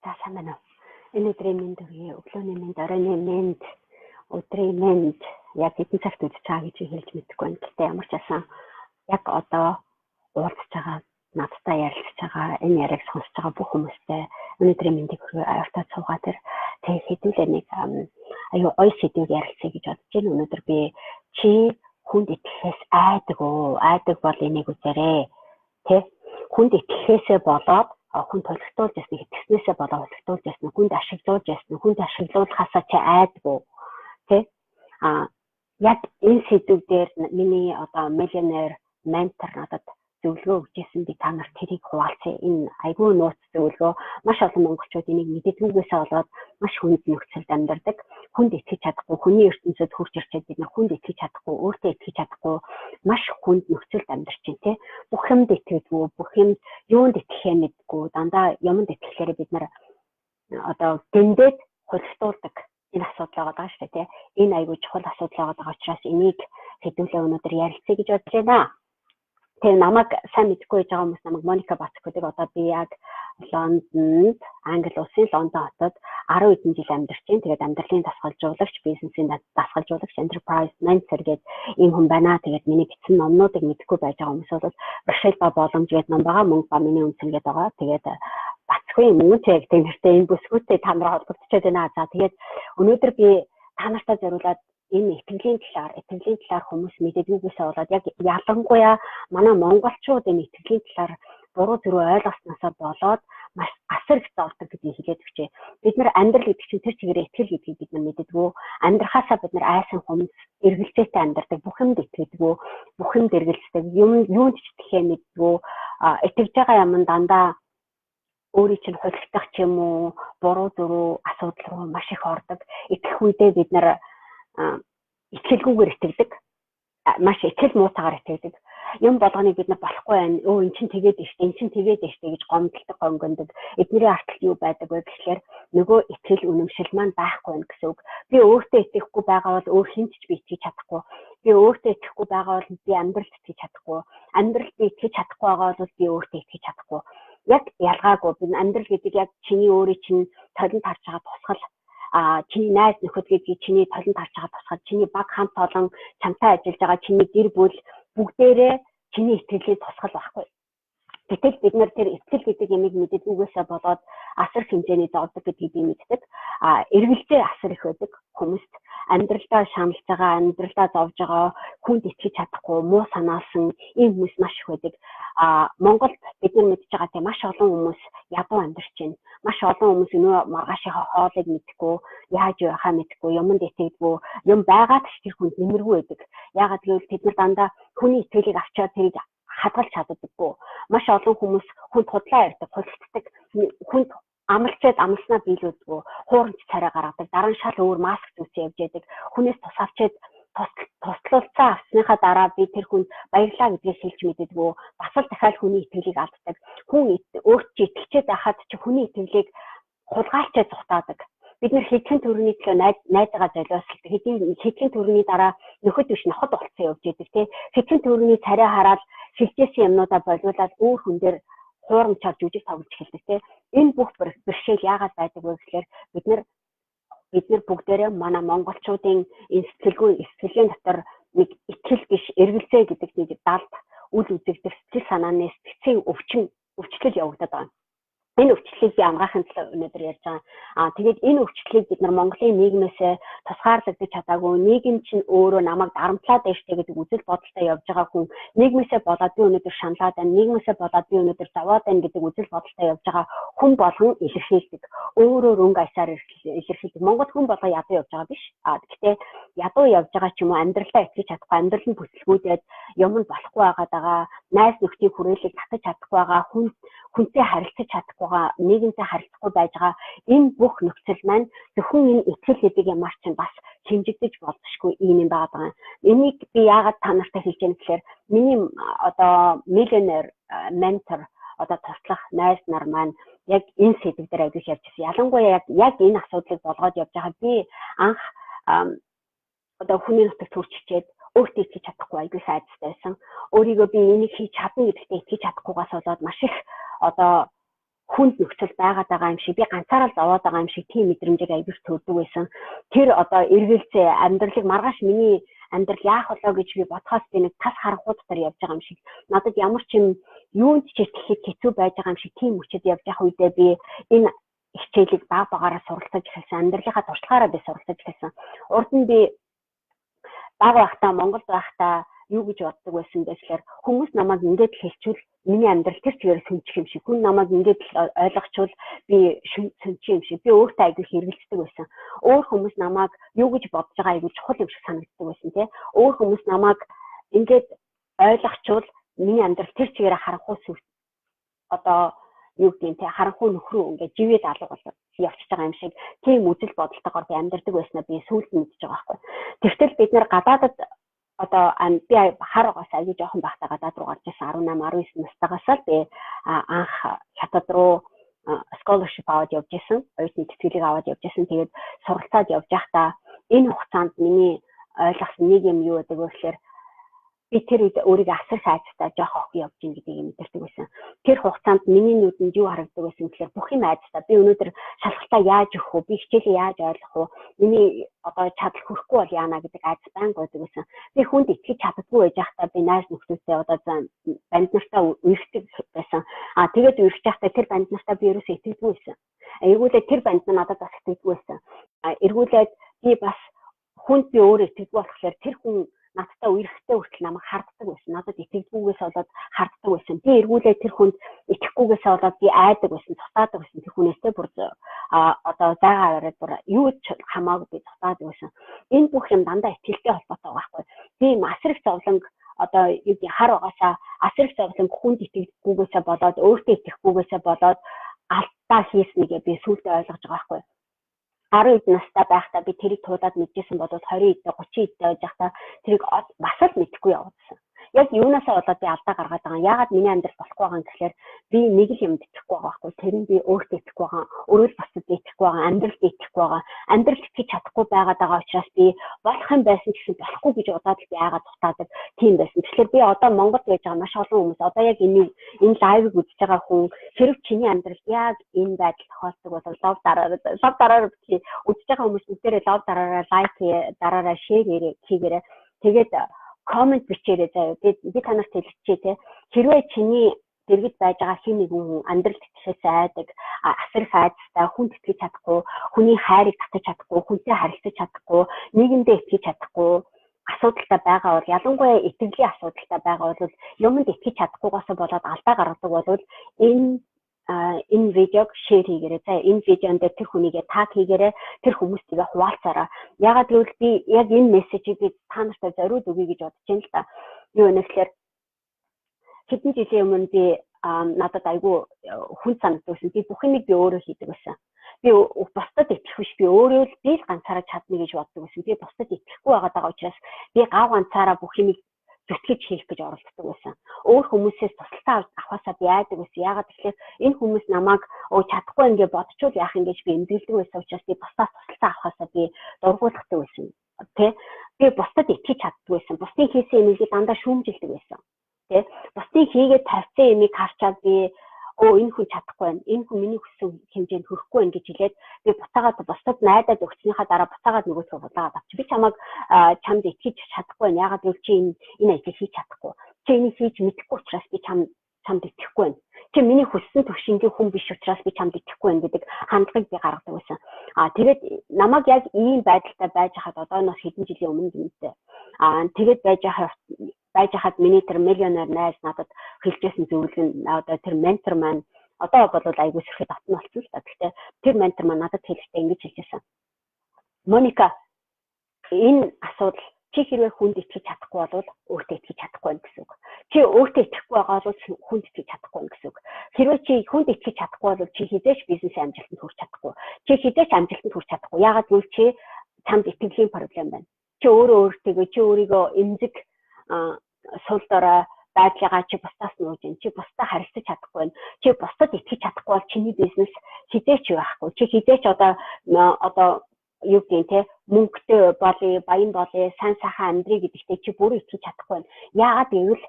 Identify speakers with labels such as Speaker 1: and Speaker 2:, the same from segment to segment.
Speaker 1: За сайн байна уу. Энэ өдрийн мэнд хүргэе. Өглөөний мэнд, оройн мэнд, өдрийн мэнд яг хэдэн цагт үзэж байгаа гэж хэлж мэдэхгүй байна. Гэхдээ ямар ч байсан яг одоо уулзж байгаа, надтай ярилцж байгаа, энэ яриаг сонсож байгаа бүх хүмүүстээ өнөөдрийн мэндийг хүргэе. Аюултай цугаа тэр хэдүүлээ нэг аюу ой сэдвийг ярилцъя гэж бодож байна. Өнөөдөр би чи хүнд итгэхээс айдаг бол энийг үзээрэй. Тэ хүнд итгэхээсээ болоод хүн толигтуулж ясна, итгэснээсээ болоод толигтуулж ясна, хүнд ашиглуулж ясна, хүнд ашиглуулахаасаа чи айдгүй. Тэ яг энэ сэдв дээр миний одоо миллионер ментор надад зөвлөгөө өгчээсэн, би та нарт тэрийг хуваалцъя. Энэ айгүй нууц зөвлөгөө маш олон монголчууд энийг мэддэггүйгээсээ болоод маш хүнд нөхцөлд амьдардаг. Хүнд итгэж чадахгүй, хүний ертөнцид хурж ирчээд бид нар хүнд итгэж чадахгүй, өөртөө итгэж чадахгүй маш хүнд нөхцөлд амьдарч байна, тий. Бүх юмд итгэдэггүй, бүх юмд юунд итгэхээ мэдгүй, дандаа юмд итгэхлээр бид нар одоо гэмдээд хөлтүүлдэг энэ асуудал байгаа шүү дээ, тий. Энэ айгүй чухал асуудал байгаа учраас энийг хэдүүлээ өнөөдөр ярилцъя гэж бодож байна. Тэгээ намайг сайн мэдгүй байж байгаа хүмүүс намайг Моника Бацк гэдэг. Одоо би яг Лондонд, Англи улсын Лондон хотод 10 хэдэн жил амьдарч байна. Тэгээд амьдралын дасгалжуулагч, бизнесийн дасгалжуулагч, enterprise manager гэдэг ийм хүн байна. Тэгээд миний бичсэн номнуудыг мэдгүй байж байгаа хүмүүс бол Бэршэл ба боломж гэдэг ном байгаа. Мөнгө ба миний үнцэн гэдэг байгаа. Тэгээд Бацкгүй мөнгөтэй гэдэг нэртэй энэ бүсгүүтэй та нараа холбогдчиход байна. За тэгээд өнөөдөр би та нартай зориулаад энэ итгэлийн талаар хүмүүс мэддэггүйгээсээ болоод яг ялангуяа манай монголчууд энэ итгэлийн талаар буруу зүрх ойлгосноосоо болоод маш асар их зовдөг гэдгийг хэлээд өгчээ. Бид нар амьдрал гэдэг чинь тэр чигээр итгэл гэдгийг бид нар мэддэггүй. Амьдрахаасаа бид нар айсан хүмүүс эргэлзээтэй амьдардаг, бүх юмд итгэдэггүй, бүх юмд эргэлздэг, юунд ч итгэхээ мэддэггүй, итгэж байгаа юм дандаа өөрийн чинь хулигдах ч юм уу, буруу зүрх асуудал руу маш их ордог. Итгэх үедээ бид нар итгэлгүйгээр итгэдэг, маш итгэл муутагаар итгэдэг. Юм болгоныг бид нар болохгүй байна. Эн чинь тэгээд ishte, эн чинь тэгээд ishte гэж гомдолдог, гонгондог. Эдний артал юу байдаг вэ гэхлээр нөгөө итгэл үнэмшил маань байхгүй байна гэсэн үг. Би өөртөө итгэхгүй байгаа бол өөр хүнд ч би итгэж чадахгүй. Би өөртөө итгэхгүй байгаа бол би амьдралд итгэж чадахгүй. Амьдралд би итгэж чадахгүй байгаа бол би өөртөө итгэж чадахгүй. Яг ялгаагүй. Би амьдрал гэдэг яг чиний өөрийн чинь толинд харж байгаа тусгал, чиний найз нөхөд гэдгийг чиний толинд харж байгаа тусгал, чиний баг хамт олон чамтай ажиллаж байгаа чиний гэр бүл бүгдээрээ чиний итгэлийн тусгал байхгүй. Гэтэл бид нар тэр итгэл гэдэг ямиг мэддэггүйгээсээ болоод асар хэмжээний зовдөг гэдгийг би мэддэг. Эргэлзээ асар их байдаг хүмүүст. Амьдралдаа шаналж байгаа, амьдралдаа зовж байгаа, хүнд итгэж чадахгүй, муу санаалсан ийм хүмүүс маш их байдаг. Монголд бид нар мэдж байгаа тийм маш олон хүмүүс ядуу амьдарч байна. Маш олон хүмүүс өнөө маргаашийнхаа хоолыг мэдэхгүй, яаж явахаа мэдэхгүй, юмд итгэдэггүй, юм байгаад ч тэр хүнд нэмэргүй байдаг. Яагаад гэвэл тэд нар дандаа хүний итгэлийг авчаад тэрийг хадгалж чаддаггүй. Маш олон хүмүүс хүнд худлаа ярьдаг, хулигддаг, хүнд амлцаад амлснаа биелүүлдэггүй, хуурамч царай гаргадаг, дараа нь шал өөр маск зүүцэн явж яадаг, хүнээс тус авчаад туслалцаа авсныхаа дараа би тэр хүнд баярлаа гэдгийг хэлж мэддэггүй, бас л дахиад хүний итгэлийг алддаг. Хүн өөрт чи итгэжээд байхад чи хүний итгэлийг хулгайлчаа зүхтаадаг. Бид нэр хэдхэн төрөний төлөө найзгаа золиослдог. Хэдхэн төрөний дараа нөхөд биш ноход болцсон явж идэг тий. Хэдхэн төрөний царай хараад шилжээсэн юмнуудаа болиулаад өөр хүн дээр хуурамчаар жүжиг тоглож эхэлдэг тий. Энэ бүх бэрхшээл яагаад байдаг вэ гэхээр бид нар бүгдээрээ манай монголчуудын энэ сэтгэлийн дотор нэг итгэл биш эргэлзээ гэдэг нэг далд үл үзэгдэх сэтгэл санааны сэтгцийн өвчлөл явагдаад байна. Энэ өвчлөлийг би амгаахын төлөө өнөөдөр ярьж байгаа. Тэгээд энэ өвчлөлийг бид нар Монголын нийгмээсээ тусгаарлагдаж чадаагүй, нийгэм чинь өөрөө намайг дарамтлаад дэжтэй гэдэг үзэл бодолтой явж байгаа хүн, нийгмээсээ болоод би өнөөдөр шаналаад байна, нийгмээсээ болоод би өнөөдөр зовоод байна гэдэг үзэл бодолтой явж байгаа хүн болгон илэрхийлдэг. Өөрөөр өнгө аясаар илэрхийлдэг. Монгол хүн болго ядуу явж байгаа биш. Гэхдээ ядуу явж байгаа ч юм уу амьдралдаа итгэж чадахгүй, амьдрал нь бүсэлгүйдээд юм нь болохгүй байгаа, найз нөхдийн хүрээлийг татаж чадахгүй байгаа, хүнтэй харилцаж чадахгүй, нийгэмтэй харилцахгүй байж байгаа энэ бүх нөхцөл маань зөвхөн энэ итгэл гэдэг юмар чинь бас хэмжигдэж болзошгүй юм байгаа. Энийг би яагаад та нартай хэлж яах гэхээр миний одоо миллионер ментор одоо туслах найз нар маань яг энэ сэдв дээр агуулж явж байсан. Ялангуяа яг энэ асуудлыг болгоод явж байгаа би анх одоо хүний нутагт төрж ичээд өөртөө итгэж чадахгүй айгүй сайдтай байсан. Өөрийгөө би энийг хийж чадна гэдэгтээ итгэж чадахгүйгаас болоод маш их одоо хүнд нөхцөл байгаад байгаа юм шиг би ганцаараа л зовоод байгаа юм шиг тийм мэдрэмжийг аягүй төрдөг байсан. Тэр одоо эргэлзээ амьдралыг маргааш миний амьдрал яах болоо гэж би бодхоос би нэг тас харанхуй дотор явж байгаа юм шиг. Надад ямар ч юм юунд ч итгэхэд хэцүү байж байгаа юм шиг тийм хүчтэй явж явах үедээ би энэ хичээлийг баг багаараа суралцаж эхэлсэн. Амьдралынхаа туршлагаараа би суралцаж эхэлсэн. Урд нь би баг байхдаа Монголд байхдаа юу гэж боддог байсан бэ гэхээр хүмүүс намайг ингээд хэлчихвэл миний амьдрал тэр чигээр сүнчих юм шиг. Хүн намайг ингээд ойлгочвол би сүнчих юм шиг. Би өөртөө айгүй хэрэгэлцдэг байсан. Өөр хүмүүс намайг юу гэж бодож байгаа айгүй чухал юм шиг санагддаг байсан тий. Өөр хүмүүс намайг ингээд ойлгочвол миний амьдрал тэр чигээр харанхуй одоо юу гэдэг те харанхуй нөхрөө ингээд живэд алга болоод явчихж байгаа юм шиг тийм үзэл бодолтойгоор би амьдардаг байснаа би сүүлд нь мэдчихэж байгаа байхгүй. Тэгвэл бид нэр гадаадад одоо би хар угаас аягүй жоохон байхдаа гадаад руу гарч ирсэн 18 19 настайгаас л би анх хятад руу scholarship аваад явж исэн. Оюутны тэтгэлэг аваад явж исэн. Тэгээд суралцаад явж байхдаа энэ хугацаанд миний ойлгосон нэг юм юу гэдэг вэ гэхээр би тэр үед өөрийгөө асар сайжтай жоох охин явж ийн гэдгийг мэдэрдэг байсан. Тэр хугацаанд миний нүдэнд юу харагддаг байсан гэхээр бүх юм айцтай. Би өнөөдөр шалгалтаа яаж өгөх вэ? Би хичээлээ яаж ойлгох вэ? Миний одоо чадал хүрэхгүй бол яана гэдэг айц байнг байдаг байсан. Би хүнд итгэж чаддаггүй байж байхдаа би найз нөхдөдөө одоо банд нартаа үргэлжлэх байсан. Тэгээд үргэлжлэх байхдаа тэр банд нартаа би ерөөсөө итгэдэггүй байсан. Эргүүлээд тэр банд нь надад бас итгэдэггүй байсан. Эргүүлээд би бас хүнд би өөрөө итгэдэггүй болохоор тэр хүн надтай үерхтэй хүртэл намайг харддаг байсан. Надад итгэдэггүйгээс болоод харддаг байсан. Би эргүүлээ тэр хүнд итгэхгүйгээс болоод би айдаг байсан, цутаадаг байсан. Тэр хүнээсээ бүр одоо зайгаа аваад бүр юу ч хамаагүй би цутаадаг байсан. Энэ бүх юм дандаа итгэлтэй холбоотой байгаа байхгүй. Би асрах зовлонг одоо юу гэх хар угаасаа асрах зовлонг хүнд итгэдэггүйгээсээ болоод өөртөө итгэхгүйгээсээ болоод алдаа хийснэгээ би сүүлдээ ойлгож байгаа байхгүй. 10 настай байхдаа би тэрийг туулаад мэдчихсэн бодвол 20 эдээ 30 эдээ байж байхдаа тэрийг бас л мэдэхгүй явуулсан. Яг юунаасаа болоод би алдаа гаргаад байгаа. Яагаад миний амьдрал болохгүй байгаа юм гэхээр би нэг л юм итгэхгүй байгаа байхгүй. Тэр нь би өөртөө итгэхгүй байгаа. Өөрөө бусдад итгэхгүй байгаа. Амьдралд итгэхгүй байгаа. Амьдралд итгэж чадахгүй байгаад байгаа учраас би болох юм байсан гэсэн болохгүй гэж удаад би айгаад дутаадаг тийм байсан. Тэгэхээр би одоо Монголд байж байгаа маш олон хүмүүс одоо яг энэ лайвыг үзэж байгаа хүн хэрэг чиний амьдралд яг энэ байдал тохиолдог бол лав дараараа үзэж байгаа хүмүүс бүгдээрээ лав дараараа лайк дараараа шеэр хийгээрэй. Тэгээд коммент бичээрэй заяа. Би танарт хэлчихье те. Хэрвээ чиний дэргэд байж байгаа хин нэг хүн амьдралд итгэхээс айдаг, асар хайцтай, хүнд итгэж чадахгүй, хүний хайрыг татаж чадахгүй, хүнтэй харилцаж чадахгүй, нийгэмдээ итгэж чадахгүй асуудалтай байгаа бол ялангуяа итгэлийн асуудалтай байгаа бол юмд итгэж чадахгүйгээс болоод алдаа гаргадаг бол энэ видеог шеэр хийгээрэй. За энэ видеонд тэр хүнийгээ таг хийгээрэй. Тэр хүмүүстэйгээ хуваалцаарай. Ягаад гэвэл би яг энэ мессежийг би та нартай зориуд өгье гэж бодож байна л да. Юу вэ гэхээр хэдэн жилийн өмнө би надад айгүй хүн санагдсан. Би бүх юмыг би өөрөө хийдэг байсан. Би бусдад итгэх биш. Би өөрөө л би ганцаараа чадна гэж боддог байсан. Би бусдад итгэхгүй байгаа учраас би гав ганцаараа бүх юмыг зүтгэж хийх гэж оролддог байсан. Өөр хүмүүсээс тусалцаа авахасаа би айдаг байсан. Яагаад гэвэл энэ хүмүүс намайг чадахгүй ингээ бодчихвол яах юм гэж би эмзэглэдэг байсан учраас би бусдаас тусалцаа авахасаа би дургуулдаг байсан. Тэ? Би бусдад итгэж чаддаг байсан. Бусдын хийсэн юмыг дандаа шүүмжилдэг байсан. Тэ? Бусдын хийгээд тавьсан юмыг харчаад би энэ хүн чадахгүй байна. Энэ хүн миний хүссэн хэмжээнд хүрэхгүй байна гэж хэлээд би буцаагаад бусдад найдаад өгснөхийн дараа буцаагаад нөгөөсөө булаагаад авчих. Би чамд итгэж чадахгүй байна. Яагаад гэвэл чи энэ ажлыг хийж чадахгүй. Чи энийг хийж мэдэхгүй учраас би чамд итгэхгүй байна. Чи миний хүссэн төвшингийн хүн биш учраас би чамд итгэхгүй байна гэдэг хандлагыг би гаргадаг байсан. Тэгээд намайг яг ийм байдалтай байж хаад одооноос хэдэн жилийн өмнө гинтэй. Тэгээд байж хаад миний тэр миллионер найз надад хэлжсэн зөвлөгөө нь одоо тэр ментор маань одоо бол айгүй сэрхэд татна болсон л та. Гэхдээ тэр ментор маань надад хэлэхдээ ингэж хэлжсэн. Моника энэ асуудал чи хэрвээ хүнд итгэж чадахгүй бол өөртөө итгэж чадахгүй байх гэсэн үг. Чи өөртөө итгэхгүй байгаа бол хүнд итгэж чадахгүй байх гэсэн үг. Хэрвээ чи хүнд итгэж чадахгүй бол чи хизээч бизнесийн амжилтанд хүрч чадахгүй. Чи хизээч амжилтанд хүрч чадахгүй. Яагаад гэвэл чи чамд итгэлийн проблем байна. Чи өөрийгөө эмзэг суулдаараа байдлаагаа чи бусдаас нууж байна. Чи бусдаа харилцаж чадахгүй байна. Чи бусдад итгэж чадахгүй бол чиний бизнес хизээч байхгүй. Чи хизээч одоо юу гэх те мөнгөтэй болъё, баян болъё, сайн сайхан амьдрий гэдэгтээ чи бүрэн итгэж чадахгүй байна. Яагаад гэвэл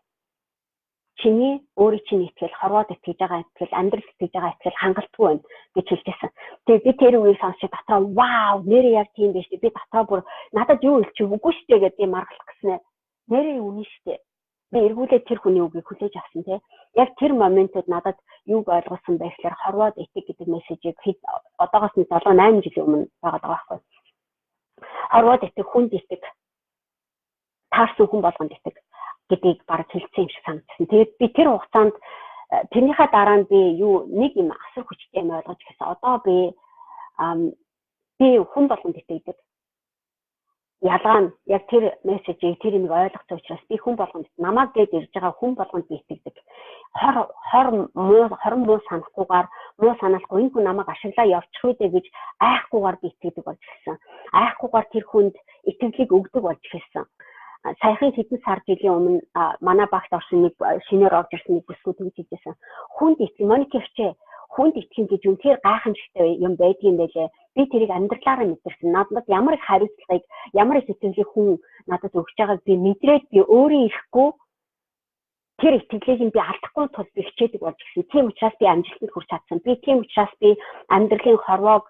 Speaker 1: чиний өөрийн чинь итгэл, хорвоод итгэж байгаа итгэл, амьдрал итгэж байгаа итгэл хангалтгүй байна гэж хэлжсэн. Тэгээ би тэр үгийг сонсч дотроо вау, нэрээ яг тийм биш. Би дотроо бүр надад юу хэлчих үгүй шүү дээ гэдэг юм аргалах гэснээр нэрээ үнэн шүү дээ. Би эргүүлээд тэр хүний үгийг хүлээж авсан тий. Яг тэр моментод надад юуг ойлгосон бэ гэхээр хорвоод итэг гэдэг мессежийг одоогоос нь 7-8 жилийн өмнө байгаа байхгүй. Хорвоод итэг, хүнд итэг, таарсан хүн болгонд итэг гэдгийг бараг хэлсэн юм шиг санагдсан. Тэгээд би тэр хугацаанд тэрнийхээ дараа нь би нэг юм асар хүчтэй юм ойлгож гисэн. Одоо би хүн болгонд итгэдэг. Ялгаа нь яг тэр мессежийг тэр нэг ойлгосон учраас би хүн болгонд намайг гээд ирж байгаа хүн болгонд би итгэдэг. Хорон муу санахгүйгээр муу саналгүй энэ хүн намайг ашиглаа явчих үү гэж айхгүйгээр би итгэдэг болж гисэн. Айхгүйгээр тэр хүнд итгэлийг өгдөг болж гисэн. Саяхан хэдэн сар жилийн өмнө манай багт орсон нэг шинээр орж ирсэн нэг бүсгүй тэгж хэлжсэн. Хүнд итгэл Моникевч хүнд итгэх гэж үнэхээр гайхамшигтай юм байдгийн байлээ. Би тэрийг амьдралаараа мэдэрсэн. Надад ямар их хариуцлагыг, ямар их итгэлийг хүн надад өгч байгааг би мэдрээд би өөрөө ирэхгүй тэр итгэлийг би алдахгүй тул би хичээдэг болж гисэн. Тийм учраас би амжилтанд хүрч чадсан. Тийм учраас би амьдралын хорвоог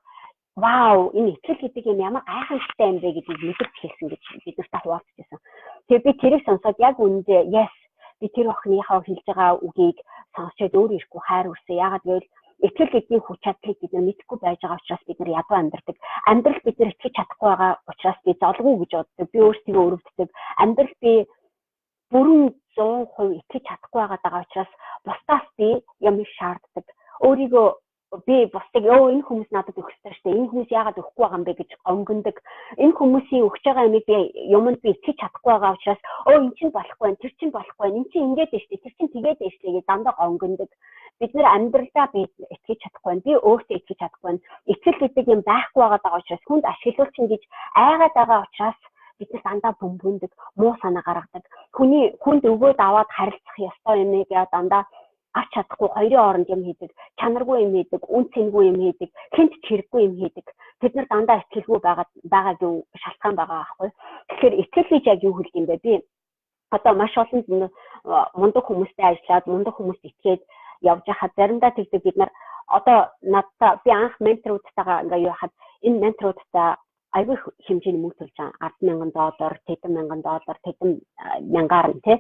Speaker 1: вау, энэ итгэл гэдэг юм ямар гайхамшигтай юм бэ гэдгийг мэдэрч хэлсэн гэж бид нарт хуваалцажсэн. Тэгээ би тэрийг сонсоод яг үнэндээ yes, би тэр охиныхоо хэлж байгаа үгийг сонсоод өөрөө ирэхгүй хайр үрсэн. Яагаад гэвэл итгэл гэдгийн хүч чадлыг бид нар мэдэхгүй байж байгаа учраас бид нар ядуу амьдардаг. Амьдрал бид нар итгэж чадахгүй байгаа учраас би золгүй гэж боддог. Би өөрсдөө өрөвддөг. Амьдрал би бүрэн 100% итгэж чадахгүй байгаа учраас бусдаас би юм их шаарддаг. Өөрийгөө би бусдыг энэ хүмүүс надад өгсөн шүү дээ. Энэ хүмүүс яагаад өгөхгүй байгаа юм бэ гэж онгондог. Энэ хүмүүсийн өгч байгаа юмыг би юмд би итгэж чадахгүй байгаа учраас энэ чинь болохгүй, тэр чинь болохгүй, энэ чинь ингэж дээ шүү дээ, тэр чинь тэгээд дээ шүү дээ гэж дандаа онгондог. Бид нэр амьдралдаа би итгэж чадахгүй, би өөртөө итгэж чадахгүй. Итгэл гэдэг юм байхгүй байгаа учраас хүнд ашиглуулчин гэж айгаад байгаа учраас бид нар дандаа бөмбөндөг, муу санаа гаргадаг. Хүнд өгөөд аваад харилцах ёстой юм яг дандаа авч чадахгүй хоёрын хооронд юм хийдэг, чанаргүй юм хийдэг, үн цэнгүй юм хийдэг, хинт хэрэггүй юм хийдэг. Бид нар дандаа итгэлгүй байгаагийн шалтгаан байгаа аахгүй. Тэгэхээр итгэл гэж яг юу хэлдэг юм бэ? Би одоо маш олон мундаг хүмүүстэй ажиллаад, мундаг хүмүүст итгээд явж байхад заримдаа тэгдэг бид нар одоо надтай би анх менторуудтайгаа ингээ юу хахад энэ менторуудтай аягүй хэмжээний мөнгө төлж байгаа. $10,000, $8,000, $10,000 тий.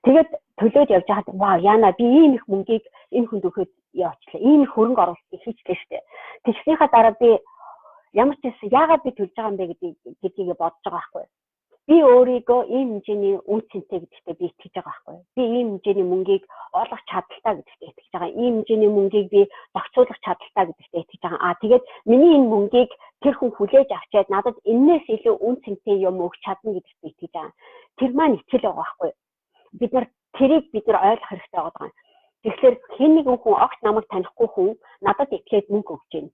Speaker 1: Тэгээд төлөөд явж байхад вау яана би ийм их мөнгийг энэ хүнд өгөхөд яваачлаа. Ийм их хөрөнгө оруулалтыг хийчихлээ шүү дээ. Тэгснийхаа дараа би ямар ч юм яагаад би төлж байгаа юм бэ гэдгийг бодож байгаа байхгүй. Би өөрийгөө ийм хэмжээний үн цэнтэй гэдэгтээ би итгэж байгаа байхгүй. Би ийм хэмжээний мөнгийг олох чадaltaй гэдэгтээ итгэж байгаа. Ийм хэмжээний мөнгийг би зохицуулах чадaltaй гэдэгтээ итгэж байгаа. Тэгээд миний энэ мөнгийг тэр хүн хүлээж авчаад надад энээс илүү үн цэнтэй юм өгч чадна гэдэгт би итгэж байгаа. Тэр маань итгэл байгаа байхгүй. Бид нар тэрийг ойлгох хэрэгтэй байгаа. Тэгэхээр хэн нэгэн хүн огт намайг танихгүй хүн надад итгээд мөнгө өгч байна.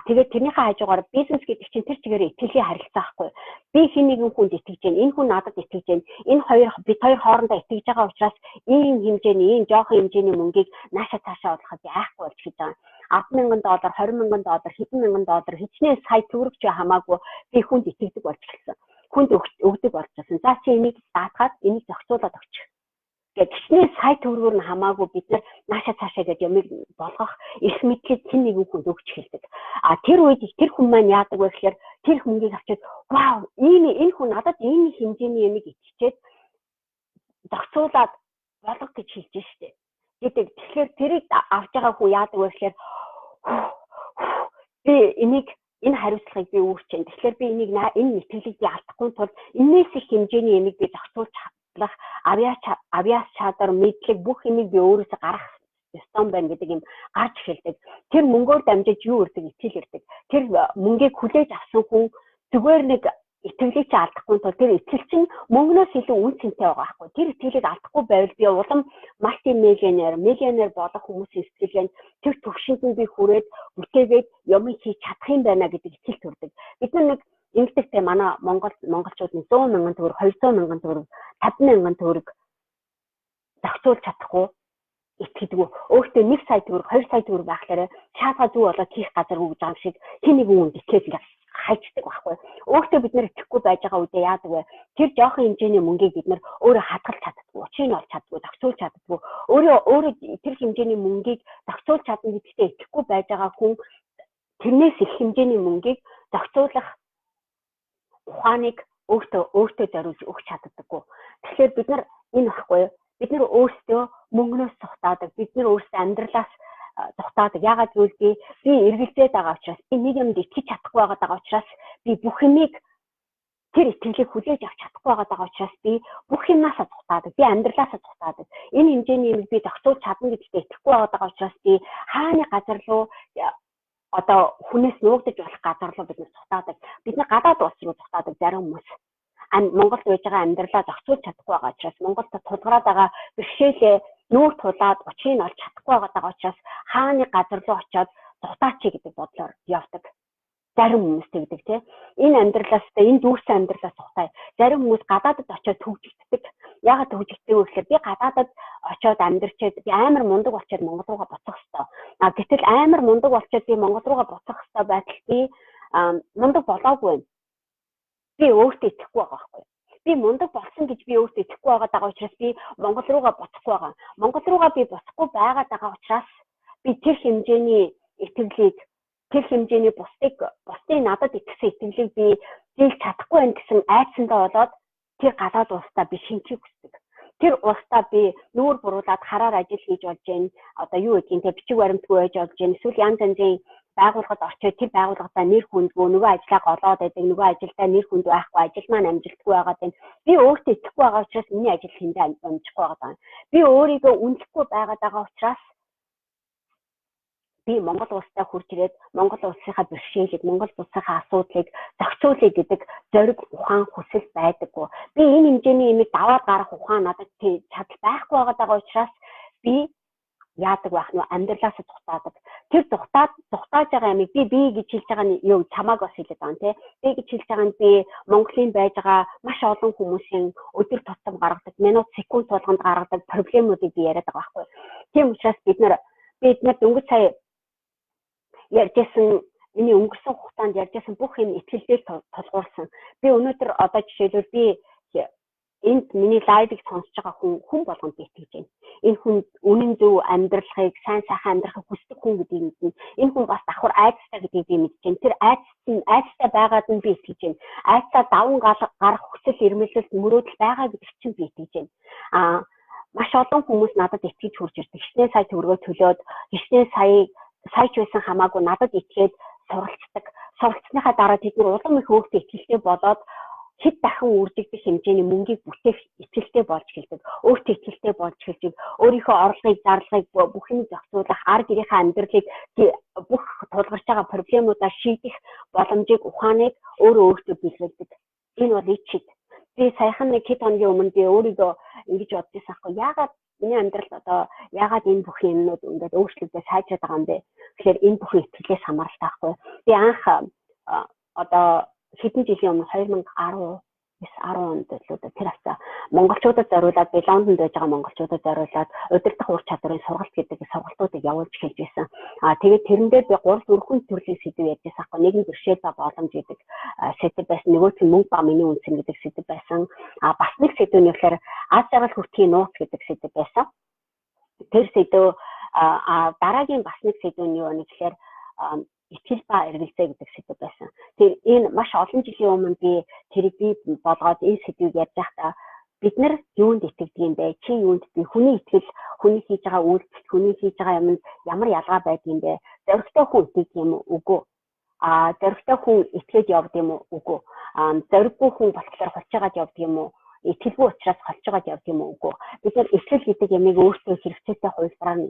Speaker 1: Тэгээд тэрнийхээ хажуугаар бизнес гэдэг чинь тэр чигээр итгэлийн харилцаа байхгүй. Би хэн нэгэн хүнд итгэж байна. Энэ хүн надад итгэж байна. Энэ бид хоёр хоорондоо итгэж байгаа учраас ийм хэмжээний, ийм жоохон хэмжээний мөнгийг нааша цаашаа одлоход яахгүй болж хийж байгаа. $10,000, $20,000, $100,000 хичнээн сая төгрөг ч хамаагүй би хүнд итгэдэг болж эхэлсэн. Хүнд өгдөг болж байсан. За чи энийг даатгаад энийг зохицуулаад өгч. Гэвч сая төгрөгөөр нь хамаагүй бид нар нааша цаашаа гэдэг юмыг болгох их мэдлэг хэн нэгэн хүнд өгч хэлдэг. Тэр үед тэр хүн маань яадаг вэ гэхээр тэр хүнийг авчиад вау энэ хүн надад ийм хэмжээний юмыг итгчээд зохицуулаад болгох гэж хэлж штэ. Гэдэг. Тэгэхээр тэрийг авч байгаа хүн яадаг вэ гэхээр би энэ хариуцлагыг би үүрч чинь. Тэгэхээр би энэ мэтгэлийг би алдахгүй тул энэс их хэмжээний юмыг би зохицуулж авьяас чадвар мэдлэг бүх юмыг би өөрөөсөө гаргах ёстой байна гэдэг юм гарч эхэлдэг. Тэр мөнгөөр дамжиж юу ирдэг итгэл ирдэг. Тэр мөнгийг хүлээж авсан хүн зүгээр нэг итгэлийг чи алдахгүй тул тэр итгэл чинь мөнгнөөс илүү үн цэнтэй байгаа байхгүй. Тэр итгэлийг алдахгүй байвал би улам миллионер болох хүмүүсийн сэтгэлгээнд тэр төвшөнд нь би хүрээд бүтээгээд юм хийж чадах юм байна гэдэг итгэл төрдөг. Бид нэг ингэдэгтэй манай монголчууд нь $100,000 төгрөг, $200,000 төгрөг, $50,000 төгрөг зохицуулж чадахгүй итгэдэггүй. Өөртөө $1 сая төгрөг, $2 сая төгрөг байхлаарэ шаалга зүй болоод хийх газаргүй гэж байгаа шиг хэн нэгэн үнд итгээд хайчдаг байхгүй. Өөртөө бид нэр итгэхгүй байж байгаа үедээ яадаг вэ? Тэр жоохон хэмжээний мөнгийг бид нэр өөрөө хадгалж чаддаггүй, учрыг нь олж чаддаггүй, зохицуулж чаддаггүй. Өөрөө тэр хэмжээний мөнгийг зохицуулж чадна гэдэгтээ итгэхгүй байж байгаа хүн тэрнээс их хэмжээний мөнгийг зохицуулах ухааныг өөртөө зориулж өгч чаддаггүй. Тэгэхээр бид нар энэ баггүй бид нар өөрсдөө мөнгнөөс цухтаадаг, бид нар өөрсдөө амьдралаас цухтаадаг. Яагаад гэвэл би эргэлзээд байгаа учраас, би нэг юмд итгэж чадахгүй байгаа учраас, би бүх юмыг тэр итгэлийг хүлээж авч чадахгүй байгаа учраас би бүх юмнасаа цухтаадаг. Би амьдралаасаа цухтаадаг. Энэ хэмжээний юмыг би зохицуулж чадна гэдэгтээ итгэхгүй байгаа учраас би хааны газар руу одоо хүнээс нуугдаж болох газар руу бид цухтаадаг. Бид нар гадаад улс руу цухтаадаг зарим хүмүүс. Монголд байж байгаа амьдралаа зохицуулж чадахгүй байгаа учраас, Монголд тулгараад байгаа бэрхшээлээ нүүр тулаад учрыг нь олж чадахгүй байгаа учраас хааны газар руу очиод цухтаач гэдэг бодлоор явдаг. Зарим хүмүүс тэгдэг тийм. Энэ амьдралаастай энэ дүүрсэн амьдралаас цухтаа. Зарим хүмүүс гадаадд очиод төгжигддэг. Яагаад төгжигддэг вэ гэхээр би гадаадд очиод амьдрчээд би амар мундаг болчиход Монгол руугаа буцах хэвээр. Гэтэл амар мундаг болчиход би Монгол руугаа буцах хэвээр байтал би мундаг болоогүй. Би өөртөө итгэхгүй байгаа байхгүй. Би мундаг болсон гэж би өөртөө итгэхгүй байгаа учраас би Монгол руугаа буцахгүй байгаа. Монгол руугаа би буцахгүй байгаа учраас би тэр хэмжээний итгэлийг, тэр хэмжээний бусдын надад итгэсэн итгэлийг би зээлж чадахгүй байх гэсэн айдсандаа болоод тэр гадаад улстай би шинжих хүсдэг. Тэр улстай би нүүр буруулаад хараар ажил хийж болж байна. Одоо юу гэдгийг те бичиг баримтгүй байж болж байна. Эсвэл янз янзын байгууллагад орчоод тэр байгууллагатаа нэр хүндгүй нөгөө ажлаа голоод байдаг, нөгөө ажилдаа нэр хүнд байхгүй, ажил маань амжилтгүй байгаа юм. Би өөртөө итгэхгүй байгаа учраас миний ажил хүндээ амжихгүй байгаа. Би өөрийгөө үнэлэхгүй байгаа учраас би Монгол улстай хурж ирээд Монгол улсынхаа бэрхшээлийг, Монгол улсынхаа асуудлыг зохицуулъя гэдэг зориг, ухаан, хүсэл байдаггүй. Би энэ хэмжээний юмыг даваад гарах ухаан надад чадал байхгүй байгаа учраас би яадаг байх нь амьдралаас цухтаадаг. Тэр цухтааж байгаа юмыг би гэж хэлж байгаа нь юу чамааг бас хэлээд байгаа тийм. Би гэж хэлж байгаа нь би Монголын байж байгаа маш олон хүмүүсийн өдөр тутам гаргадаг, минут, секунд тулганд гаргадаг проблемуудыг би яриад байгаа байхгүй. Тийм учраас бид нар дөнгөж сая ярьжсэн миний өнгөрсөн хугацаанд ярьжсэн бүх юм итгэлээр тулгуурсан. Би өнөөдөр одоо жишээлбэл би энд миний лайвыг сонсож байгаа хүн болгонд итгэж байна. Энэ хүн үнэн зөв амьдралыг, сайн сайхан амьдрахыг хүсдэг хүн гэдгийг мэднэ. Энэ хүн бас давхар айцтай гэдгийг би мэдэж байна. Тэр айцтай байгаад нь би итгэж байна. Айцтай даван гарах хүсэл эрмэлзэл мөрөөдөл байгаа гэдэгт чинь би итгэж байна. Маш олон хүмүүс надад итгэж хурж ирдэг. Хичнээн сая төгрөгөө төлөөд, хичнээн сая ч байсан хамаагүй надад итгээд суралцдаг. Суралцсныхаа дараа тэд нар улам их өөртөө итгэлтэй болоод хэд дахин үржигдэх хэмжээний мөнгийг бүтээх итгэлтэй болж эхэлдэг. Өөртөө итгэлтэй болж эхэлдэг. Өөрийнхөө орлогыг, зарлагыг бүх юм зохицуулах, ар гэрийнхээ амьдралыг бүх тулгарч байгаа проблемуудаа шийдэх боломжийг, ухааныг өөртөө бэлгэлдэг. Энэ бол ичид. Би саяхан нэг хэд хоногийн өмнө би өөрийгөө ингэж бодож байсан хгүй. Яагаад миний амьдралд одоо яагаад энэ бүх юмнууд ингээд өөрчлөгдөж сайжраад байгаа юм бэ? Тэгэхээр энэ бүхэн итгэлээс хамааралтай байхгүй. Би анх одоо хэдэн жилийн өмнө 2010 онд л тэр хавцаа монголчуудад зориулаад би Лондонд байж байгаа монголчуудад зориулаад удирдах ур чадварын сургалт гэдэг сургалтуудыг явуулж эхэлж байсан. Тэгээд тэрэн дээр би 3-4 төрлийн сэдв ярьж байсан. Нэг нь бэрхшээл ба боломж гэдэг сэдв байсан. Нөгөөх нь мөнгө ба миний үнцэн гэдэг сэдв байсан. Бас нэг сэдв нь болохоор аз жаргал хүртгийн нууц гэдэг сэдв байсан. Тэр сэдв дараагийн бас нэг сэдв нь юу вэ гэхээр итгэл ба эргэлзээ гэдэг сэдв байсан. Тэр энэ маш олон жилийн өмнө би тэрийг болгоод энэ сэдвийг ярьж байхдаа бид нар юунд итгэдэг юм бэ? Чи юунд итгэв? Хүний итгэл, хүний хийж байгаа үйлдэл, хүний хийж байгаа юмд ямар ялгаа байдаг юм бэ? Зоригтой хүн итгэдэг юм үгүй. Зоригтой хүн итгэж явдаг юм үгүй. Зориггүй хүн болохоор холж байгаад явдаг юм уу? Итгэлгүй учраас холж байгаад явдаг юм үгүй. Бид нар итгэл гэдэг ямиг өөртөө хэрэгцээтэй хувилбараар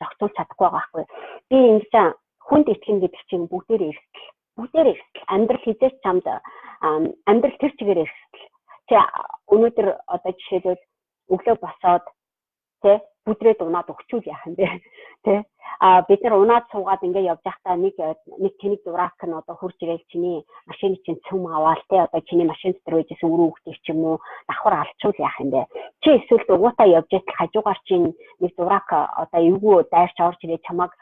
Speaker 1: зохицуулж чадахгүй байгаа байхгүй. Би ингэж хүнд итгэн гэдэг чинь бүгдээр эрсдэл. Амьдрал хизээч чамд амьдрал тэр чигээр эрсдэл. Тэ өнөөдөр одоо жишээлбэл өглөө босоод тэ бүдрээд унаад өгчүүл яах юм бэ? Тэ бид нар унаад суугаад ингээ явж байхдаа нэг тэнэг дурак нь одоо хурж ирээл чиний машины чинь цөм аваал тэ одоо чиний машин дотор байжсэн өрөө хөхтэй ч юм уу давхар алчуул яах юм бэ? Чи эсвэл дугуйтаа явж байтал хажуугаар чинь нэг дурак одоо эвгүй дайрч орж ирээ чамаг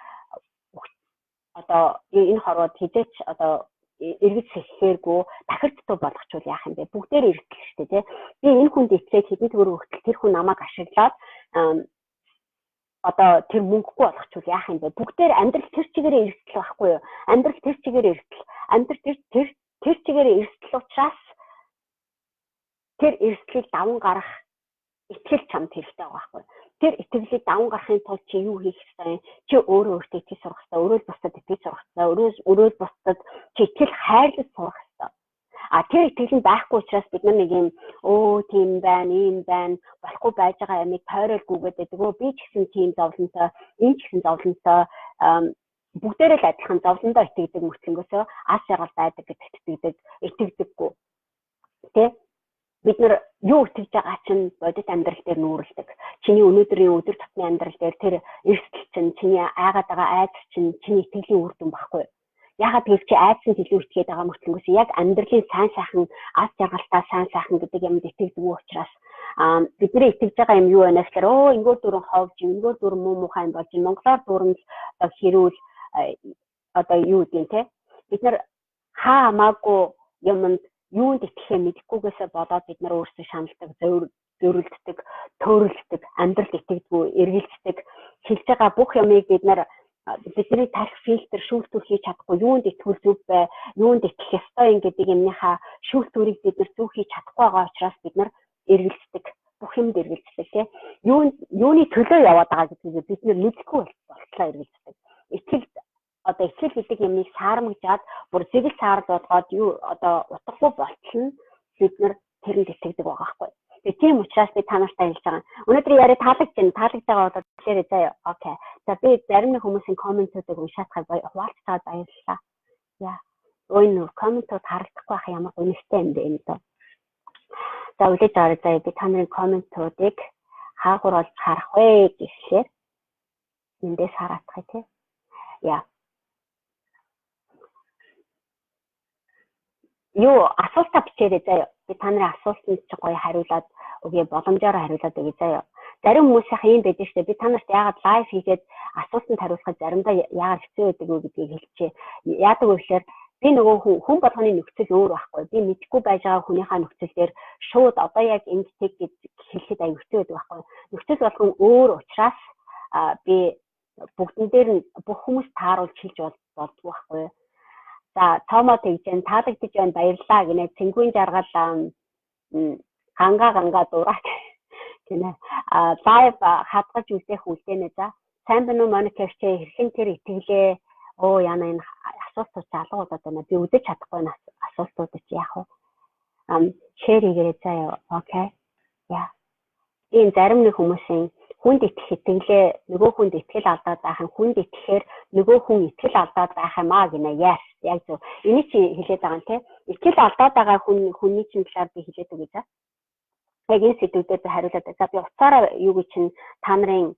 Speaker 1: одоо энэ хорвоод хизээч одоо эргэж сэхээргүй дахир дутуу болгочвол яах юм бэ? Бүгдээр эргэтэл шүү дээ, тий. Би энэ хүнд ицээд хэдэн төгрөг өгтөл тэр хүн намайг ашиглаад одоо тэр мөнгөгүй болгочвол яах юм бэ? Бүгдээр амьдрал тэр чигээрээ эргэтэл байхгүй юу? Амьдрал тэр чигээрээ эргэтэл. Амьдрал тэр чигээрээ эргэтэл учраас тэр эрсдлийг даван гарах итгэл чамд хэрэгтэй байгаа байхгүй. Тэр итгэлийг даван гарахын тулд чи юу хийх ёстой? Чи өөрөө өөртөө итгэж сурах ёстой. Өөрөө бусдад итгэж сурах ёстой. Өөрөө бусдад чи итгэл хайрлаж сурах ёстой. Тэр итгэл нь байхгүй учраас бид нэг юм тийм байна, ийм байна, болохгүй байж байгаа ямиг тойролгүйгээд өгөө би ч гэсэн тийм зовлонтой, энэ ч гэсэн зовлонтой бүгдээрээ л адилхан зовлондоо итгэдэг мөчлөнгөөсөө ас жаргал байдаг гэдэгт итгэдэггүй. Тэ? Бид нар юу итгэж байгаа чинь бодит амьдрал дээр нүүрлдэг. Чиний өнөөдрийн өдөр тутмын амьдрал дээр тэр эрсдэл чинь, чиний айгаад байгаа айц чинь чиний итгэлийн үр дүн баггүй. Ягаад гэвэл чи айцсан илүү итгээд байгаа мөртлөнгөөс яг амьдралын сайн сайхан ас жаргалтай сайн сайхан гэдэг юмд итгэдэг учраас бидний итгэж байгаа юм юу байна гэхээр ингээд дөрөн ховж, ингээд дөрөн муухай юм болж Монголоор дөрөнд хэрүүл одоо юу гэдэг те. Бид нар хамаагүй юмд юунд итгэхээ мэдэхгүйгээсээ болоод бид нар өөрсдөө шаналдаг, зөөрөлддөг, төөрөлддөг, амьдралд итгэдэггүй, эргэлздэг, хэлж байгаа бүх юмыг бид нар бидний тарих фильтр шүүлтүр хийж чадахгүй, юунд итгэвэл зөв бай, юунд итгэх ёстой юм гэдэг юмныхаа шүүлтүрийг бид нар зөв хийж чадахгүй байгаа учраас бид нар эргэлздэг, бүх юмд эргэлздэг тийм. Юуны төлөө яваад байгаа гэдгийг бид нар мэдэхгүй болтлоо эргэлздэг. Итгэл гэдэг юмыг саармагжаад бүр зэгэл саар болгоод утгагүй болтол нь бид нар тэрэнд итгэдэг байгаа байхгүй. Тэгээ тийм учраас би та нартай хэлж байгаа. Өнөөдөр яриа таалагдж байгаа бол тэгэхээр заяа. Окей. За би зарим нэг хүмүүсийн комментуудыг уншаадахад хуваалцж байгаа баярлалаа. Яа. Өөний комментууд харагдахгүй байх ямар үнэтэй юм бэ энэ дөө. За үлээж аваад заяа би та нарын комментуудыг хаагур олж харах вэ гэхлээр эндээс хараадах тийм. Яа. Юу асуултаа бичээрэй заяа. Би та нарын асуултанд чи гоё хариулаад өгье, боломжоор хариулаад өгье заяа. Зарим хүмүүсийнх юм байдаг шүү дээ. Би та нарт яагаад лайв хийгээд асуултанд хариулахад заримдаа яагаад хэцүү байдаг вэ гэдгийг хэлчихье. Яадаг вэ гэхээр би нөгөө хүн болгоны нөхцөл өөр байхгүй. Би мэдгүй байж байгаа хүнийхээ нөхцөл дээр шууд одоо яг энд тэг гэж хэлэхэд аюу хэцүү байдаг байхгүй. Нөхцөл болгон өөр учраас би бүгдэн дээр нь бүх хүмүүс тааруулж хэлж болдгоо байхгүй. За томоо тэгжэн таалагдж байна баярлалаа гинэ цэнгүүн жаргал ганга дураа гинэ лайв хадгалж үзэх үлдээнэ за сайн байна уу Моника чи хэрхэн тэр итгэлээ яна энэ асуултууд залгуулад байна би үзэж чадахгүй энэ асуултуудыг яах вэ шеэр хийгээрэй заяа окей яа энэ зарим нэг хүмүүсийн хүнд итгэх итгэлээ нөгөө хүнд итгэл алдаад байх нь хүнд итгэхээр нөгөө хүн итгэл алдаад байх юм гинэ яа яг зөв энийг чи хэлээд байгаа юм те итгэл алдаад байгаа хүний чинь талаар би хэлээд өгье за яг энэ сэдвүүдэд хариулаад за би уцаараа юу гэж чинь та нарын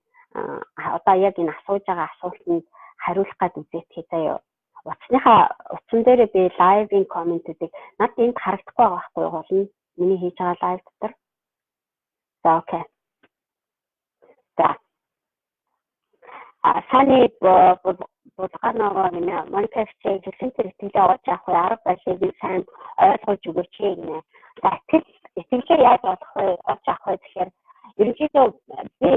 Speaker 1: одоо яг энэ асууж байгаа асуултанд хариулах гад үзээтгэе заяа утсан дээр би лайвын комментүүдийг над энд харагдахгүй байгаа байхгүй гол нь миний хийж байгаа лайв дотор за окей за саний бодгоноо нэ Моника чи хэлсэн тэр итгэл авч явах арга барилыг сайн ойлгож өгөөч гинэ. За итгэлээ яаж олох вэ? Олж авах вэ гэхээр ерөнхийдөө би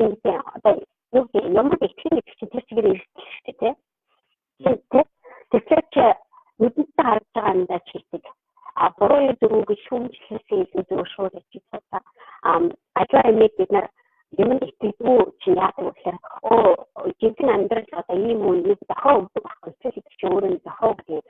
Speaker 1: одоо юу гэх юм итгэл чинь тэр чигээр ирсэн шүү дээ тийм. Тэгэхээр чи нүдэнтэй харж байгаа юм даа чийдэг. Буруу зүрх гэж хүмжлэсэн илүү шууд хийж байгаа. Ажлаа эмээг бид нар юм итгэдэггүй чи яадаг вэ гэхээр жинхэнэ амьдрал одоо ийм үнийг зохио өгдөг байхгүй чи өөрөө зохио өгдөг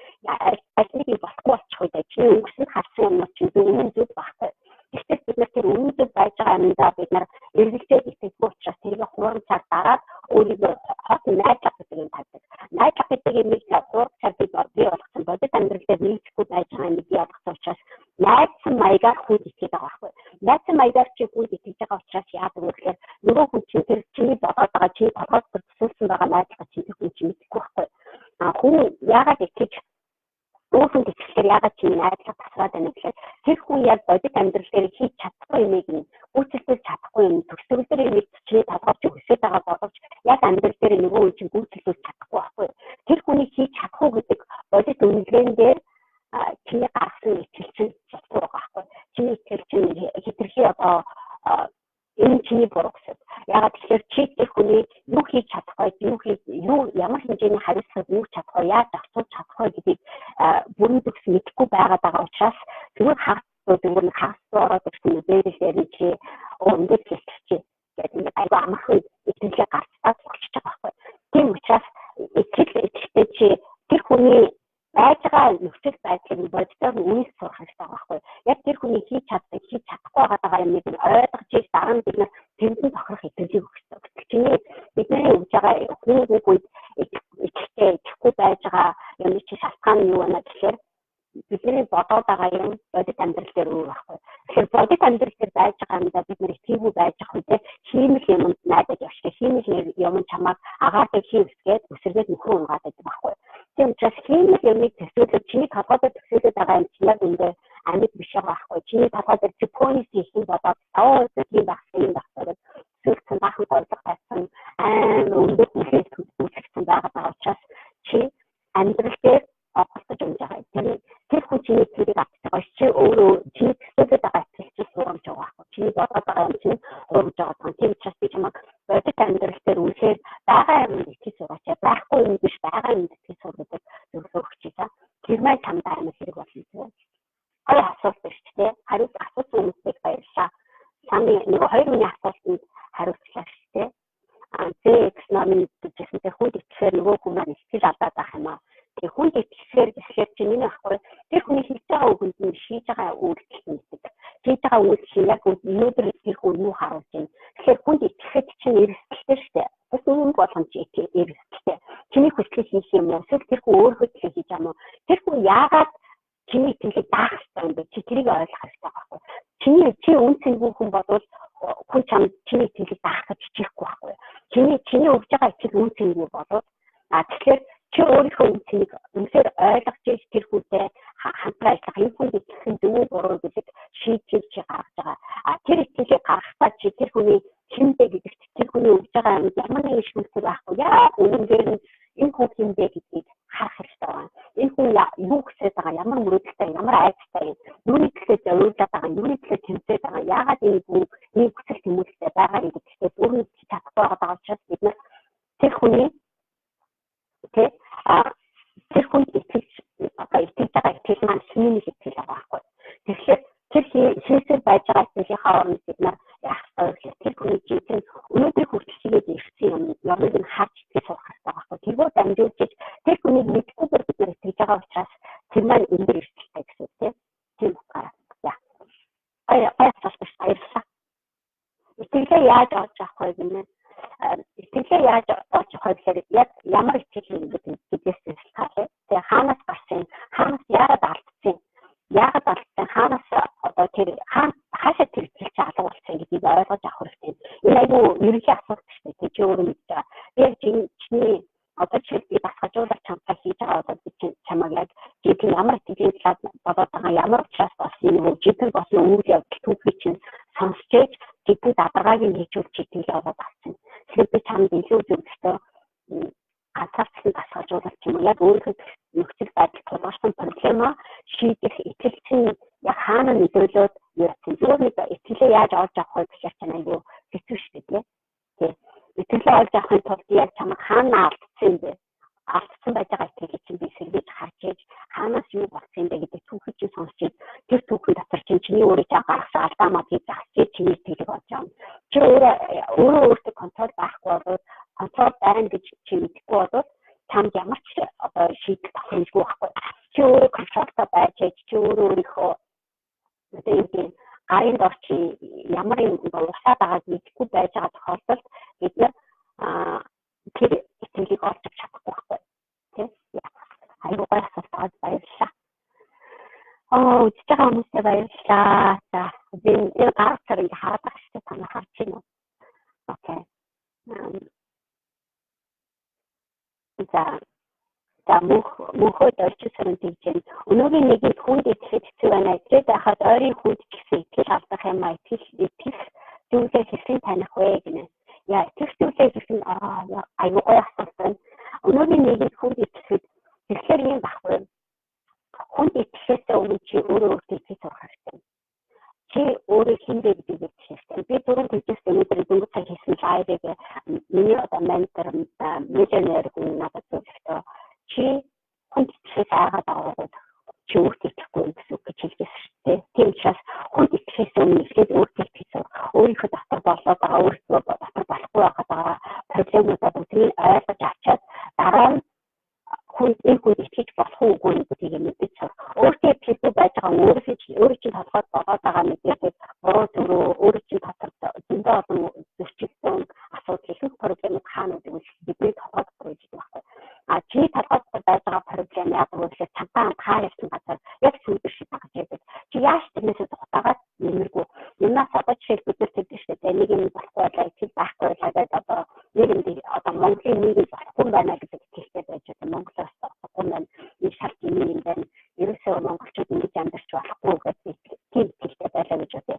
Speaker 1: ажлыг болохгүй болчих үед чи өнгөсөнд харсан юм чи үнэн зөв байхгүй тэгэхээр бид нар тэр үнэн зөв байж байгаа юмдаа бид нар эргэлзээд итгэдэггүй учраас тэрийг хуран цаар дараад өөрийгөө хот найдлах гэдэг юм тавьдаг найдлах гэдэг юм их хуран цаар бий болгосон бодит амьдрал дээр нэгдэхгүй байж байгаа юм бий болгосон учраас найдсан маягаар хүнд итгэдэг байгаа байхгүй найдсан маягаар чи хүнд итгэж байгаа учраас яадаг вэ гэхээр нөгөө хүн чинь тэр чиний бодоод байгаа чи толгойд төсөөлсөн байгаа найдлага чинь тэр хүн чинь мэдэхгүй байхгүй хүн яагаад итгэж өөрөнд итгэхээр яагаад чиний найдлага тасраад байна гэхээр тэр хүн яг бодит амьдрал дээр хийж чадахгүй юмыг гүйцэлдэж чадахгүй юм төсөөлөлтөөр нэг чиний толгойд өсөж байгаа боловч яг амьдрал дээр нөгөө хүн чинь гүйцэлдэж чадахгүй байхгүй тэр хүний хийж чадахгүй гэдэг бодит үнэлгээнд дээр чиний гаргасан итгэл чинь сурах байхгүй. Чиний итгэл чинь хэтэрхий одоо энэ чиний буруу гэсэн. Ягаад тэгэхээр чи тэр хүний юу хийж чадах вэ? Юу ямар хэмжээний хариуцлага юу чадах вэ? Яаж авч чадах вэ гэдгийг бүрэн төгс мэдэхгүй байгаад байгаа учраас зүгээр хагас ороод ирсэн үдээр нь чи өндөр хэлчих гэдэг нь аюу амархан итгэлээ гарцаад болчихж байгаа байхгүй. Тийм учраас итгэжтэй чи тэр хүний байж байгаа нөхцөл байдлыг боддоор үнийг сурах хэрэгтэй байхгүй. Яг тэр хүний хийж чадахгүй байгаа юмыг ойлгож иж дараа нь бид нар тэндэн тохирох итгэлийг өгөх хэрэгтэй. Чиний бидний өгж байгаа хүмүүсийн үед итгэхгүй байж байгаа юм чи шалтгаан нь юу вэ гэхээр бидний бодоод байгаа юм бодит амьдрал дээр өөр байхгүй. Тэгэхээр бодит амьдрал дээр байж байгаа юмдаа бид нар итгээгүй байж байгаа үедээ хиймэл юмд найдаж явчих. Хиймэл юм чамайг агаардаг хийвсгээд өсөргээд нөхөр унгаад байдаг байхгүй. Тийм учраас хиймэл юмыг төсөөлөж чиний толгойд төсөөлөж байгаа юм чинь яг үндэ амьд биш байгаа байхгүй. Чиний толгойд чипоnis хийх бодоод тийм багсаа зөвхөн бахан бодлого байсан өндөр хүлээж үзсэн байгаа учраас чи амьдрал дээр олдож унж байгаа. Тэр хүн чиний тэрийг авч байгаа чи өөрөө чиний төсөөлөж байгаа чинь сурамж байгаа байхгүй. Чиний бодоод байгаа юм чинь урамж байгаа. Тийм учраас би чамайг бодит амьдрал дээр үнэхээр байгаа юм итгэж сураач. Байхгүй юм биш байгаа юм итгэж сурдаг зөвлөгөө өгч байгаа. Тэр мэй чамдаа амар хэрэг болно. Хоёр асуулт биш тийм. Хариулт асуусан хүмүүсийг баярлалаа. Самны нэг хоёр хүний асуултанд хариултлаа шүү дээ. Зэкс номын гэжсэнтэй хүн итгэхээр нөгөө хүмүүс итгэл алдаад байх юм аа. Тэр хүн итгэхээр чи миний ахгүй тэр хүний хийж байгаа үгэнд нь шийдэж байгаа үйлдэл мэддэг. Хийж байгаа үйлдэл яг өнөөдөр тэр хүн юу харуулж байна. Тэгэхээр хүнд итгэхэд чинь эрсдэлтэй шүү дээ. Бас юм болгоом чи эрсдэлтэй. Чиний хүслийг хийх юм уу? Эсвэл тэр хүн өөр хөдөлгөөн хийж байгаа юм уу? Тэр хүн яагаад чиний итгэлийг даах хэрэгтэй юм бэ? Чи тэрийг ойлгох хэрэгтэй байхгүй. Чи үнцэнгүй хүн бодвол хүн чамд чиний итгэлийг даах гэж хичээхгүй байхгүй. Чиний өгж байгаа итгэл үнцэнгүй бодвол тэгэхээр чи өөрийнхөө үнцнийг үнээр ойлгож иж тэр хүнтэй хамтран ажиллах энэ хүн итгэх нь зөв буруу гэдэг шийдвэр чи гаргаж байгаа. Тэр итгэлийг гаргахад чи тэр хүний хинбэ гэдэгт тэр хүний өгж байгаа юм ямар нэгэн шүүмжлэл байхгүй. Яг үнээр нь энэ хүн хинбэ гэдгийг харах хэрэгтэй байна. Энэ хүн юу хүсэж байгаа, ямар мөрөөдөлтэй, ямар айдастай, юуны төлөө зориулаад байгаа, юуны төлөө тэмцээд байгаа, яагаад энэ хүсэл тэмүүлэлтэй байгаа гэдэгт өөрөө чадахгүй байгаа учраас бид нар тэр хүний тэр хүн итгэж байгаа итгэл маань шинийн итгэл байгаа байхгүй. Тэгэхээр тэр хийсэл байж байгаа итгэлийн хооронд бид нар яах вэ? Тэр хүний жинхэнэ өнөөдөр хүртэлчгээд ирсэн юмыг нь харж итгэж сурах хэрэгтэй байхгүй. Тэргээр дамжуулж тэр хүнийг мэдгүй бид нар итгэж байгаа учраас тэр маань өндөр эрсдэлтэй гэсэн үг тийм утгаараа. Баярлалаа. Итгэлээ яаж олж авах вэ гэмээр итгэлээ яаж олж авах вэ гэхээр яг ямар итгэл юм гэдгээс шалтгаалж тэгээ хаанаас гарсан, хаанаас яагаад алдсан, хаанаас одоо тэр хаашаа тэр итгэл чи алга болсон гэдгийг ойлгож авах хэрэгтэй. Энэ айгүй ерөнхий асуулт шүү дээ. Чи өөрөө мэдээ. Яг чиний одоо чи бас хажуулах чамтай хийж байгаа одоо би чамайг яг жинхэнэ ямар итгэлийн талаар бодоод байгаа, ямар учраас болсон юм уу, жинхэнэ болсон үйл явдал түүхийг чинь сонсчээж жинхэнэ дадаргааг нь хийжүүлж итгэл олоод авсан. Тэгэхээр би чамд илүү зөвлөстой ганцаарчлан тасгалжуулах юм уу? Яг өөрийнхөө нөхцөл байдал тулгарсан проблема шийдэх итгэл чинь яг хаана нөлөөлөөд явсан. Зүгээр итгэлээ яаж олж авах вэ гэхээр чинь айгүй хэцүү шүү дээ. Тийм. Итгэлээ олж авахын тулд яг чамд хаана алдсан бэ? Алдсан байж байгаа итгэлийг чинь би сэргийж харж ээж хаанаас юу болсон бэ гэдэг түүхийг чинь сонсч тэр түүхийн дотор чиний өөрөө гаргасан алдаа мадыг засчих чиний итгэлийг олж авна. Чи өөртөө контрол байхгүй бол контрол байна гэж чи мэдэхгүй бол чамд ямар ч одоо шийдэл тохиромжгүй байхгүй. Чи өөрөө контролтой байж чи өөрийнхөө одоо юм гарын дор чи ямар юм уусаад байгааг мэдэхгүй байж байгаа тохиолдолд бид нар тэр итгэлийг олж чадахгүй байхгүй. Тийм. Айгуу баярлалаа. Үзэж байгаа хүмүүстээ баярлалаа. За би энэ гарцаар ингэ хараад байгаа шүү дээ. Та нар харж байна уу? Окей. За мөнхөд орчсон тийм өнөөгийн нэгэнд хүнд итгэхэд хэцүү байна. Тэгээд байхад ойрын хүнд гэсэн итгэл алдах юм аа. Итгэх зүйлээ хэрхэн таних вэ гэнэ. Яа итгэх зүйлээ хэрхэн айгуу асуулт байна. Өнөөгийн нэгэнд хүнд итгэхэд тэгэхээр юм баггүй. Хүнд итгэхээс өмнө чи өөрөө итгэж сурах хэрэгтэй. Чи өөрөө хинбэ гэдгийг итгэх хэрэгтэй. Би түрүүн хэлжсэн өнөөдөр дөнгөж цаг хийсэн лайвыг миний одоо ментор миллионер хүн надад зөвлөхдөө чи хүнд итгэхээс айгаад аваад чи өөртөө итгэхгүй гэсэн үг гэж хэлжсэн шүү дээ. Тийм учраас хүнд итгэхээс өмнө эхлээд өөртөө итгэж сур. Өөрийнхөө дотор болоод байгаа өөртөө дотор болохгүй байгаа проблемуудаа бүгдийг ойлгож авчаад дараа нь хүн итгэж болох уугүй гэдгийг мэдэж сур. Өөртөө итгэхгүй байж байгаа өөрөө чинь толгойд болоод байгаа мэдээтэй буруу зүрөө өөрөө чинь дотор зөндөө олон зөрчилсөн асуудал их проблемууд хаана гэдэг нь бидний толгойд бүрэж байгаа. Чиний толгойд байж байгаа проблем яг өөрөөр цантаа хаяасан газар яг сүйдэр шиг байгаа гэдэг. Чи яаж тэрнээс тухтагаад нэмэргүй. Юмнаас одоо жишээл бид нар тэгдэж штэ. Нэг юм болохгүй байлаа, их байхгүй байлаа гэдэг одоо нэг юм одоо Монголын нийгэм болохгүй байна гэдэг хэлтэй байж байгаа. Монголоос болохгүй байна. Энэ шалт юм байна. Ерөөсөө монголчууд ингэж амьдарч болохгүй гэдэг тийм хэлтэй байлаа гэж үү.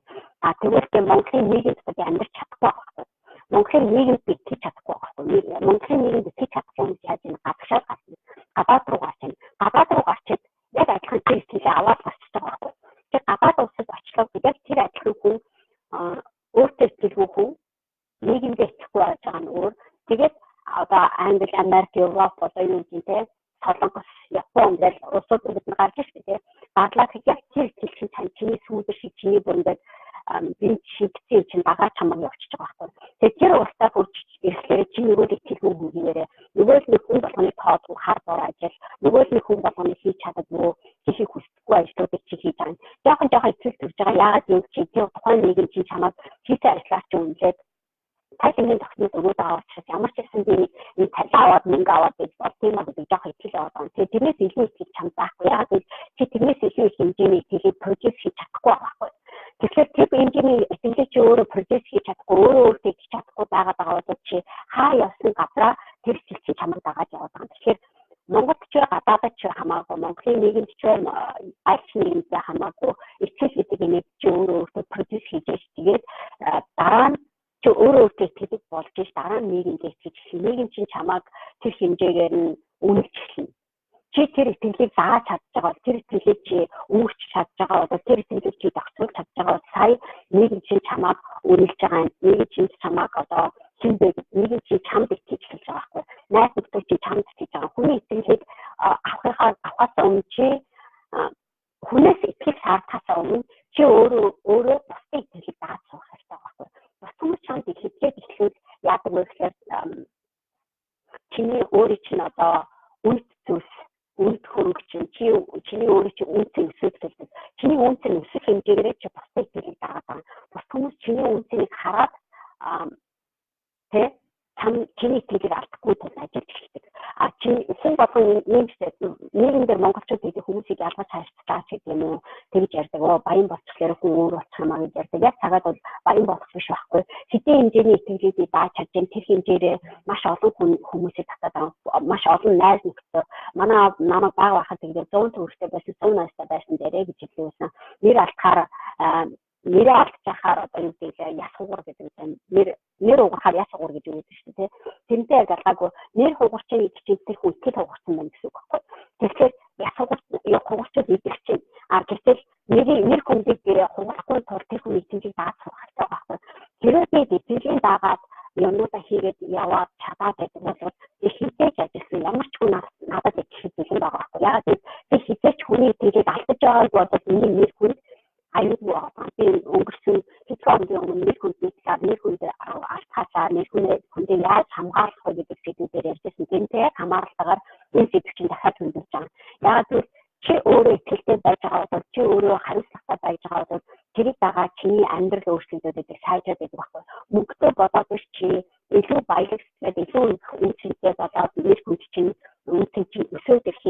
Speaker 1: Тэгвэл Монголын нийгэмд амьдарч чадахгүй байна. Монголын нийгэмд итгэж чадахгүй байна. Монголын нийгэмд итгэж чадахгүй юм яаж энэ гадагшаа гарсан. Гадаад руу гарсан. Гадаад руу гарчид яг адилхан зүйлийг аваад гарч байгаа байна. Тэгэхээр гадаад улсад очлоо яг тэр адилхан хүн өөртөө итгэхгүй хүн нийгэмдээ итгэхгүй байж байгаа нь өөр. Тэгээд одоо Англи, Америк, Европ одоо юу гэдэг те Солонгос, Япон гэх улсуудад бид гарч ирсэн тийм. Гадлаад яг тэр итгэл чинь чиний сүүлдэр шиг чиний бүрдээ би шигцээ чинь дагаа чамаг явчихж байгаа байхгүй. Тэгээд тэр улсаа хүрч ирэхээр чи нөгөө итгэхгүй хүн гээрээ нөгөө л хүн болгоны тоод хар бор ажил нөгөө л хүн болгоны хийж чаддгүй хийх хүсдэггүй ажлуудыг чи хийж байгаа. Жохон итгэл төрж байгаа. Яагаад гэвэл чи тэр тухайн нэгэн чи чамаг хийсэн ажлаар чи үнэлээд тайлбарын тогтнол өгөөд байгаа учраас ямар ч гэсэн би энэ талааваад мөнгө аваад гэж бол тийм аа гэдэг жоох итгэл байгаа. Тэгээд тэрнээс илүү итгэж чам заахгүй. Яагаад гэвэл чи тэрнээс илүү их хэмжээний итгэлийг продюс хийж чадахгүй байхгүй. Тэгэхээр тэр хэмжээний итгэлийг чи өөрөө продюс хийж чадахгүй, өөртөө итгэж чадахгүй байгаад байгаа бол чи хаа явсан газараа тэр итгэл чамд дагаад яваад байгаа. Тэгэхээр Монголд ч гадаадд ч хамаагүй, Монголын нийгэмд ч аль ч нийгэмд хамаагүй итгэл гэдэг нэг чи өөртөө продюс хийж тэгээд дараа нь чи өөрөө итгэж болж ш дараа нь нийгэмд итгэж нийгэм чинь чамааг тэр хэмжээгээр нь үнэлж эхэлнэ. Чи тэр итгэлийг зааж чадж байгаа, тэр итгэлийг чи үүрч чадж байгаа, одоо тэр итгэлийг чи тогтоолж чадж байгаа сая нийгэм чинь чамааг үнэлж байгаа. Нийгэм чинь чамааг одоо хинбэ нийгэм чи чамд итгэж эхэлж байгаа байхгүй. Найз нөхдөд чи чамд итгэж байгаа. Хүний итгэлийг авахаас өмнө чи хүнээс итгэх шаардлагаас өмнө чи өөрөө бусдын итгэлийг дааж сурах хэрэгтэй байхгүй. Бас хүмүүс чамд итгэж эхлүүл яадаг вэ гэхээр чиний өөрийн чинь одоо үнэт зүйлс үнэт хөрөг чинь чиний өөрийн чинь үнцэн өсөлтөлдөг. Чиний үнцэн өсөх хэмжээгээр чи бусдын итгэлийг дааж байгаа. Бус хүмүүс чиний үнцнийг хараад чиний итгэлийг алдахгүй тул ажиллаж эхэлдэг. Хүн болгон нийгэмдэр монголчууд гэдэг хүмүүсийг ялгаж хайрцагч гэдэг юм уу тэгж ярьдаг. Баян болчихлоор хүн өөр болчихмаа гэж ярьдаг. Яг цагаад бол баян болох биш байхгүй. Хэдийн хэмжээний итгэлийг дааж чадсан тэр хэмжээрээ маш олон хүмүүсийг татаад маш олон найз нөхдөд манай намайг баг байхад тэгээд 100 төгрөгтэй байсан 100 найзтай байсан дээрээ гэж хэлсэн. Нэр алдчихаар одоо юу гэдэг яс хугар гэдэг юм. Нэр угахаар яс хугар гэж үүдэг шүү дээ. Тэрнтэй яг алгаагүй нэр хугарчны чинь тэр хүн итгэл хугарсан байна гэсэн үг байхгүй. Тэгэхээр яс хугарчд идэх чинь гэтэл нэр хүндийг хугарахгүй тул тэр хүн итгэлийг дааж сурах хэрэгтэй байхгүй. Тэрээр итгэлийг дагаад юмудаа хийгээд яваад чадаад байдаг бол их хитэж ажилласан ямар ч хүн надад итгэж байгаа байхгүй. Яг тэр хитэж хүний итгэлийг алдаж байгааг бол миний нэр хүнд аюулгүй байна. Би өнгөрсөн хэдхэн өдрийн нэр хүнд алтхаасаа нэр хүндээ яаж хамгаалах вэ гэдэг зүйлээр ярьжсэн. Тэнтэй хамгаалтаагаар энэ зүйл чинь дахиад хөндөж байгаа. Яг л чи өөрөө итгэлтэй байж байгаа бол чи өөрөө хариуцлагатай байж байгаа бол тэрийг дагаа чиний амьдрал өөрчлөгдөж сайжраад байдаг байхгүй. Мөнгөтэй болоод биш чи илүү баялагсаад илүү үнцэнтэй болоод нэр хүнд чинь үнцэн чинь өсөөд ирэх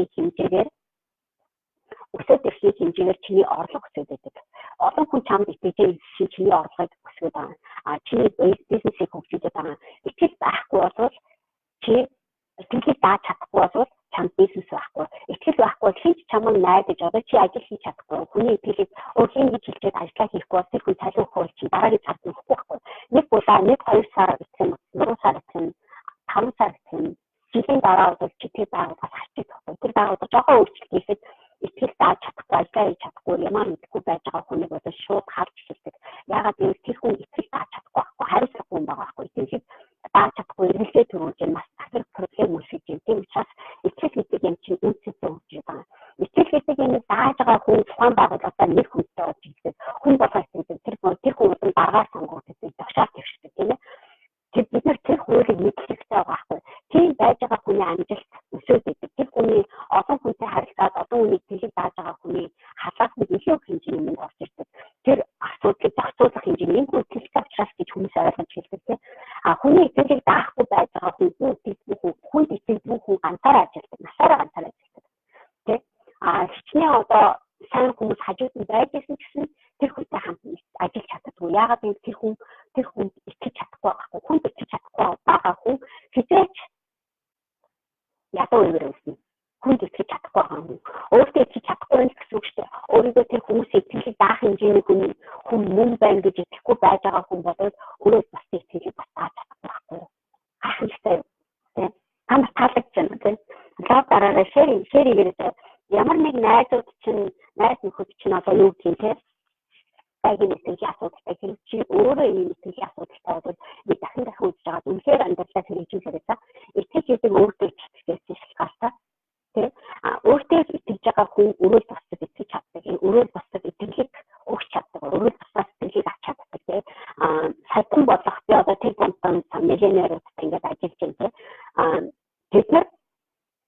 Speaker 1: хэмжээгээр чиний орлого өсөж байдаг. Олон хүн чамд итгэж чиний орлогыг өсгöd байгаа. Чиний бизнесийг хөгжүүлээд байгаа. Итгэл байхгүй бол чи итгэлийг дааж чадахгүй бол чамд бизнес байхгүй. Итгэл байхгүй бол хинч чамд найдаж одоо чи ажил хийж чадахгүй. Хүний итгэлийг өөрхийн гэж хэлээд ажиллаа хийхгүй бол тэр хүн цалин өгөх чинь дараагийн цалин өгөхгүй байхгүй. Нэг удаа 2 сар гэсэн 3 сар гэсэн 5 сар гэсэн жилийн дараа бол чи тэр байгууллагаас харчих байхгүй. Тэр байгууллага жоохон өөрчлөлт хийхэд итгэл дааж чадахгүй, альтаа чадахгүй, ямар мэдхгүй байж байгаа хүнийг одоо шууд харж хэлдэг. Ягаад гэвэл тэр хүн итгэл дааж чадахгүй байхгүй, хариуцлахгүй юм байгаа байхгүй. Тэгэхээр дааж чадахгүй эргэлзээ төрүүлж бас дахир проблем үүсгэж юм. Тийм учраас итгэл гэдэг юм чинь үнцэнтэй үүсэж байгаа. Итгэл гэдэг юм дааж байгаа хүн тухайн байгууллагаа нэг хүнтэй болж ирдэг. Хүн болгоо итгэдэг. Тэр хүн дараагаар сонгогддог. Тагшаал тэгшдэг тийм ээ. Бид нар тэр хуулийг мэдчихтэй байгаа байхгүй. Тийм байж байгаа хүний амжилт өсөөд идэг. Тэр хүний олон хүнтэй харилцаад олон хүнийг тэлэг дааж байгаа хүний халаас нэг илүү хэмжээний мөнгө орж ирдэг. Тэр асуудлыг зохицуулах хэмжээний энэ хүн тэлэг авчрах гэж хүмүүс ойлгож хэлдэг тийм. Хүний тэлэг даахгүй байж байгаа хүн итгэдэг хүн ганцаараа ажилладаг. Насаараа ганцаараа ажилладаг. Тийм. Хичнээн одоо сайн хүмүүс хажууд нь байж исэн гэсэн тэр хүнтэй хамт ажиллаж чаддаггүй. Яагаад гэвэл тэр хүн итгэж чадахгүй байхгүй. Хүн итгэж чадахгүй байгаа хүн хизээч ядуу үгээр үснэ. Хүн итгэж чадахгүй байгаа хүн. Өөртөө итгэж чадахгүй гэсэн үг шүү дээ. Өөрийгөө тэр хүмүүсийг итгэж даах хэмжээний хүн мөн байна гэж итгэхгүй байж байгаа хүн болоод өөрөө бас итгэж бас дааж чадахгүй байхгүй. Ахалтай. Амар таалагдж байна тийм. Дараагаар шэригээр ямар нэг найз нөхөд чинь одоо юу гэх юм те байгийн итгэлийн асуудалтай хэрэг чи өөрөө ийм итгэлийн асуудалтай бол би дахин үзэж байгаа үнээр амьдралаа хэрэгжүүлээрээ итгэж идэг өөртөө итгэж шалтгаалтай тийм өөртөө итгэж байгаа хүн өөрөө босдод итгэж чаддаг өөрөө босдод итгэлийг өгч чаддаг өөрөө босдод итгэлийг авч чаддаг тийм сайтан болох би одоо тэр компанид миллионеруудтай ингээд ажиллаж байна тийм тэд нар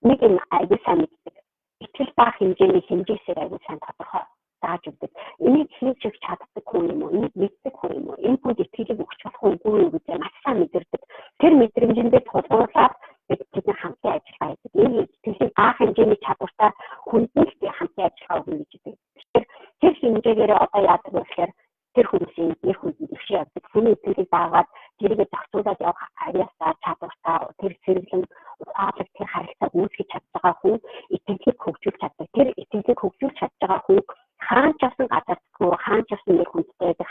Speaker 1: нэг юм аягүй сайн мэддэг итгэл баах хэмжээний хэмжээсээр аягүй сайн тодорхой зааж өгдөг. Энийг хийж чаддаг хүн юм уу? Энийг мэддэг хүн юм уу? Энэ хүнд итгэлийг өгч болох үгүй юу гэж маш сайн мэдэрдэг. Тэр мэдрэмжэндээ тулгуурлаад бид нар хамтын ажиллагаа хийдэг. Энэ итгэлийг баах хэмжээний чадвартай хүндэлтэй хамтын ажиллагаа өгнө гэж хэлдэг. Тэр хэмжээгээр одоо яадаг вэ гэхээр тэр хүмүүсийн нэр хүнд дэвшээ явдаг. Хүний итгэлийг дагаад тэрийг зохицуулаад явах авьяасаа чадвартай тэр зэрэглэн ухаалаг тэр харилцааг үүсгэж чадж байгаа хүн итгэлийг хөгжүүлж чаддаг. Тэр итгэлийг хөгжүүлж чадж байгаа хүн хаанч асан газардгүй хаанч асан нэр хүндтэй байдаг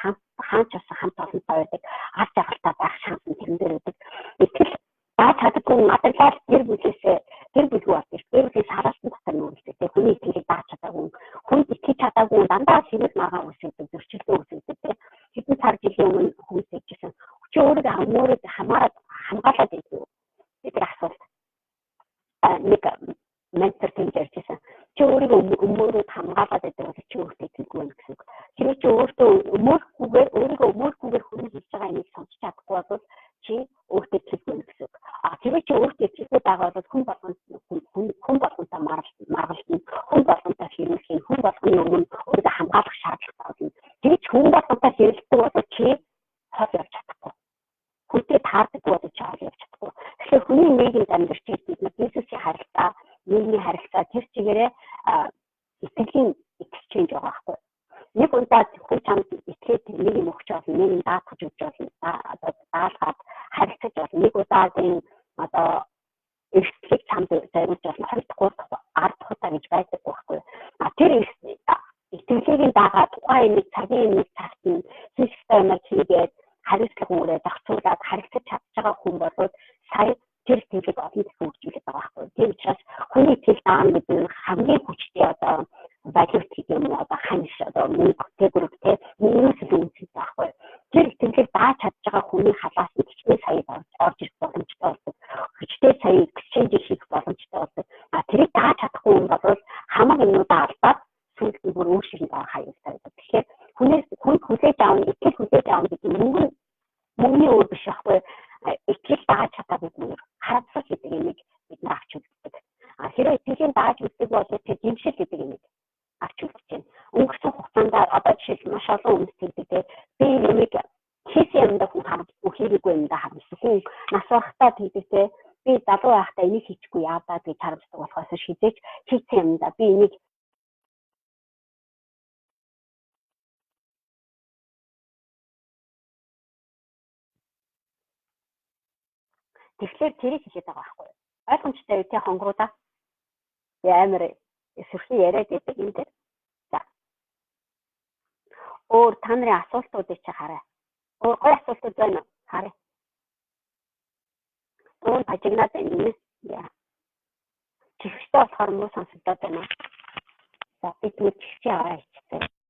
Speaker 1: хаанч асан хамт олонтой байдаг аль жаргалтай байх шанс нь тэрэн дээр байдаг. Итгэл дааж чаддаггүй материал тэр бүлгүй болж ирэх. Тэр бүлээс хараасан дотор нүүлдэг. Тэр хүний итгэлийг дааж чадаагүй хүн итгэж чадаагүй дандаа хэрэг магаа үүсгэдэг зөрчилдөө үүсгэдэг. Хэдэн сар жилийн өмнө хүмүүс хэлжсэн. Чи өөрийгөө хамгаалаад байдаг. Тэр асуулт нэг ментор хэлжсэн. Чи өөрийгөө өмөрөд хамгаалаад байдаг бол чи өөртөө итгэхгүй байх гэсэн үг. Хэрвээ чи өөрийгөө өмөрөхгүйгээр хүн хийж байгаа юмыг сонсч чадахгүй бол чи өөртөө итгэхгүй гэсэн үг. Хэрвээ чи өөртөө итгэхгүй байгаа бол хүн болгонтой маргалдана, хүн болгонтой хэрэглэх, хүн болгоны өмнө өөрийгөө хамгаалах шаардлагатай болно. Тэгж хүн болгонтой хэрэглэдэг бол чи хол явж чадахгүй. Хүнтэй таардаг бол чи хол явж чадахгүй. Тэгэхээр хүний нийгэмд амьдарч бид нар бизнесийн харилцаа, нийгмийн харилцаа тэр чигээрээ итгэлийн exchange байгаа байхгүй. Нэг удаа хүн чамд итгээд нэг юм өгч болно, нэг юм даатгаж өгч болно, одоо даалгаад харилцаж болно. Нэг удаагийн одоо эрсдлийг чамд зориулж болно, 2-3 10 дахь гэж байдаг байхгүй. Тэр итгэлийг дагаад тухайн нэг цагийн нэг цагт нь системээр хийгээд хариуцлага өгөөд зохицуулаад харилцаж чадж байгаа хүн бол сая тэр итгэлийг олон дахин хөгжүүлээд байгаа байхгүй. Тийм учраас хүний итгэл даана гэдэг нь хамгийн хүчтэй одоо value тийм одоо ханиш одоо мөнгө тэгүртэй нэгээс л үнэтэй байхгүй. Тэр итгэлийг дааж чадж байгаа хүний халаас хичнээн сая орж ирэх боломжтой болдог. Хичнээн сая exchange хийх боломжтой болдог. Тэрийг дааж чадахгүй юм бол хамаг юмудаа алдаад сүүлд нь бүр өөр шиг байгаа хаяастай байдаг. Тэгэхээр хүн хүлээж аавна, итгэл хүлээж аавна гэдэг нь мөнгөний өөр биш байхгүй. Итгэл дааж чадаагүй юм. Харацлах гэдэг юмыг бид нар авч үздэг. Хэрвээ итгэлийг дааж үздэг бол тэр жимшил гэдэг юмыг авч үзэж байна. Өнгөрсөн хугацаанд одоо жишээл маш олон хүмүүс хэлдэг би юмыг хийсэн юмдаа хүн хийгээгүй юмдаа харамсахгүй. Нас барахтаа хэлдэг би залуу байхдаа энийг хийчихгүй яадаа гэж харамсдаг болохоос шийдэж хийсэн юмдаа би энийг тэгэхээр тэрийг хийгээд байгаа байхгүй. Ойлгомжтой үү те хонгоруудаа? Амар сөрхий яриад байдаг юм дээр. За. Өөр та нарын асуултуудыг чи хараа. Өөр гой асуултууд байна уу? Хараа. Өөр ажигнаад байна юм. Яа. Чихтэй болохоор муу сонсогдоод байна. За би тэгвэл чигчээ аваа ичтэй.